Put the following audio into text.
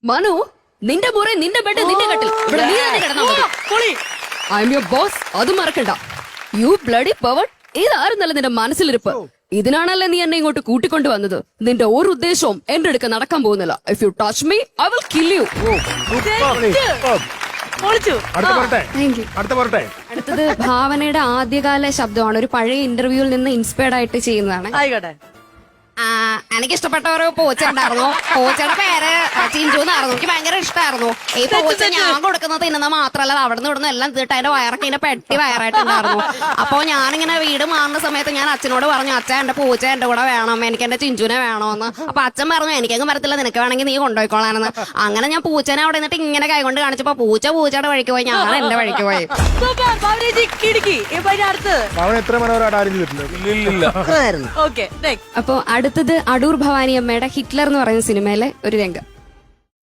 മനു, നിന്റെ മുറി, നിന്റെ ബെഡ്, നിന്റെ കട്ടിൽ. ഇവിടെ നീ തന്നെ കിടന്നാ മതി. ഐ എം യുവർ ബോസ്, അത് മറക്കണ്ട. You bloody power. ഇതായിരുന്നല്ല നിന്റെ മനസ്സിലിരിപ്പ്. ഇതിനാണല്ലേ നീ എന്നെ ഇങ്ങോട്ട് കൂട്ടിക്കൊണ്ടു വന്നത്. നിന്റെ ഒരു ഉദ്ദേശവും എന്റെ അടുക്ക നടക്കാൻ പോകുന്നില്ല. If you touch me I will kill you. അടുത്തത് ഭാവനയുടെ ആദ്യകാല ശബ്ദമാണ്. ഒരു പഴയ ഇന്റർവ്യൂവിൽ നിന്ന് ഇൻസ്പയർഡ് ആയിട്ട് ചെയ്യുന്നതാണ്. ആയിക്കോട്ടെ. എനിക്ക് ഇഷ്ടപ്പെട്ട ഒരു പൂച്ച ഉണ്ടായിരുന്നു. പൂച്ചയുടെ പേര് ചിഞ്ചു എന്നായിരുന്നു. എനിക്ക് ഭയങ്കര ഇഷ്ടമായിരുന്നു. ഈ പൂച്ച ഞാൻ കൊടുക്കുന്നത് തിന്നുന്ന മാത്രല്ല, അവിടെ നിന്ന് ഇവിടുന്ന് എല്ലാം തീട്ട് അതിന്റെ വയറൊക്കെ ഇതിന്റെ പെട്ടി വയറായിട്ടുണ്ടായിരുന്നു. അപ്പൊ ഞാനിങ്ങനെ വീട് മാറുന്ന സമയത്ത് ഞാൻ അച്ഛനോട് പറഞ്ഞു, അച്ഛൻ എന്റെ പൂച്ച എന്റെ കൂടെ വേണം, എനിക്ക് എന്റെ ചിഞ്ചുനെ വേണോന്ന്. അപ്പൊ അച്ഛൻ പറഞ്ഞു, എനിക്കങ്ങ് വരത്തില്ല, നിനക്ക് വേണമെങ്കിൽ നീ കൊണ്ടുപോയിക്കോളാണെന്ന്. അങ്ങനെ ഞാൻ പൂച്ചനെ അവിടെ നിന്നിട്ട് ഇങ്ങനെ കൈകൊണ്ട് കാണിച്ചപ്പോ പൂച്ചയുടെ വഴിക്ക് പോയി, ഞാൻ എന്റെ വഴിക്ക് പോയി. അപ്പൊ അടുത്തത് അടൂർ ഭവാനി അമ്മയുടെ ഹിറ്റ്ലർ എന്ന് പറയുന്ന സിനിമയിലെ ഒരു രംഗം.